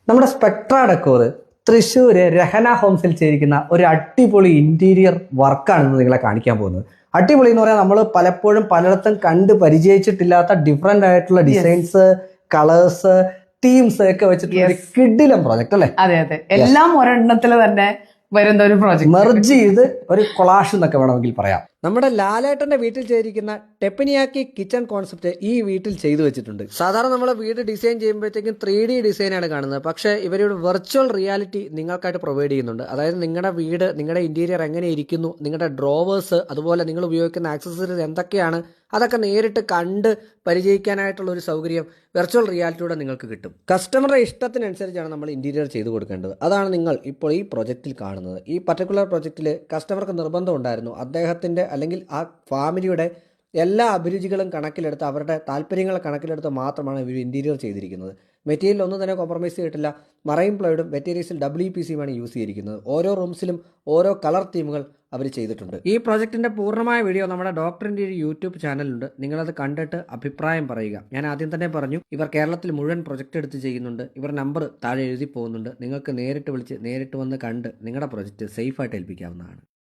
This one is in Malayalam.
നമ്മുടെ സ്പെക്ട്ര ഡെക്കോർ തൃശ്ശൂര് രഹന ഹോംസിൽ ചെയ്തിരിക്കുന്ന ഒരു അടിപൊളി ഇന്റീരിയർ വർക്കാണ് നിങ്ങളെ കാണിക്കാൻ പോകുന്നത്. അടിപൊളി എന്ന് പറയാൻ നമ്മൾ പലപ്പോഴും പലയിടത്തും കണ്ട് പരിചയിച്ചിട്ടില്ലാത്ത ഡിഫറെന്റ് ആയിട്ടുള്ള ഡിസൈൻസ്, കളേഴ്സ്, തീംസ് ഒക്കെ വെച്ചിട്ടുള്ള ഒരു കിഡിലം പ്രോജക്റ്റ് അല്ലേ? അതെ അതെ, എല്ലാം ഒരെണ്ണത്തിൽ തന്നെ വരുന്ന ഒരു പ്രോജക്റ്റ് മെർജ് ചെയ്ത് ഒരു കൊളാഷ് എന്നൊക്കെ വേണമെങ്കിൽ പറയാം. നമ്മുടെ ലാലേട്ടന്റെ വീട്ടിൽ ചെയ്തിരിക്കുന്ന ടെപ്പനിയാക്കി കിച്ചൺ കോൺസെപ്റ്റ് ഈ വീട്ടിൽ ചെയ്തു വെച്ചിട്ടുണ്ട്. സാധാരണ നമ്മൾ വീട് ഡിസൈൻ ചെയ്യുമ്പോഴത്തേക്കും 3D ഡിസൈനാണ് കാണുന്നത്. പക്ഷേ ഇവരുടെ വെർച്വൽ റിയാലിറ്റി നിങ്ങൾക്കായിട്ട് പ്രൊവൈഡ് ചെയ്യുന്നുണ്ട്. അതായത് നിങ്ങളുടെ വീട്, നിങ്ങളുടെ ഇന്റീരിയർ എങ്ങനെ ഇരിക്കുന്നു, നിങ്ങളുടെ ഡ്രോവേഴ്സ്, അതുപോലെ നിങ്ങൾ ഉപയോഗിക്കുന്ന ആക്സസറീസ് എന്തൊക്കെയാണ്, അതൊക്കെ നേരിട്ട് കണ്ട് പരിചയിക്കാനായിട്ടുള്ള ഒരു സൗകര്യം വെർച്വൽ റിയാലിറ്റിയുടെ നിങ്ങൾക്ക് കിട്ടും. കസ്റ്റമറുടെ ഇഷ്ടത്തിനനുസരിച്ചാണ് നമ്മൾ ഇന്റീരിയർ ചെയ്തു കൊടുക്കേണ്ടത്. അതാണ് നിങ്ങൾ ഇപ്പോൾ ഈ പ്രൊജക്റ്റിൽ കാണുന്നത്. ഈ പർട്ടിക്കുലർ പ്രൊജക്റ്റിൽ കസ്റ്റമർക്ക് നിർബന്ധം ഉണ്ടായിരുന്നു അദ്ദേഹത്തിൻ്റെ അല്ലെങ്കിൽ ആ ഫാമിലിയുടെ എല്ലാ അഭിരുചികളും കണക്കിലെടുത്ത്, അവരുടെ താല്പര്യങ്ങൾ കണക്കിലെടുത്ത് മാത്രമാണ് ഇവർ ഇന്റീരിയർ ചെയ്തിരിക്കുന്നത്. മെറ്റീരിയൽ ഒന്നും തന്നെ കോംപ്രമൈസ് ചെയ്തിട്ടില്ല. മറൈൻ പ്ലൈവുഡും മെറ്റീരിയൽസിൽ WPCയുമാണ് യൂസ് ചെയ്തിരിക്കുന്നത്. ഓരോ റൂംസിലും ഓരോ കളർ തീമുകൾ അവർ ചെയ്തിട്ടുണ്ട്. ഈ പ്രോജക്റ്റിന്റെ പൂർണ്ണമായ വീഡിയോ നമ്മുടെ ഡോക്ടറിന്റെ ഒരു യൂട്യൂബ് ചാനലുണ്ട്. നിങ്ങളത് കണ്ടിട്ട് അഭിപ്രായം പറയുക. ഞാൻ ആദ്യം തന്നെ പറഞ്ഞു, ഇവർ കേരളത്തിൽ മുഴുവൻ പ്രൊജക്റ്റ് എടുത്ത് ചെയ്യുന്നുണ്ട്. ഇവർ നമ്പർ താഴെ എഴുതി പോകുന്നുണ്ട്. നിങ്ങൾക്ക് നേരിട്ട് വിളിച്ച് നേരിട്ട് വന്ന് കണ്ട് നിങ്ങളുടെ പ്രൊജക്റ്റ് സേഫായിട്ട് ഏൽപ്പിക്കാവുന്നതാണ്.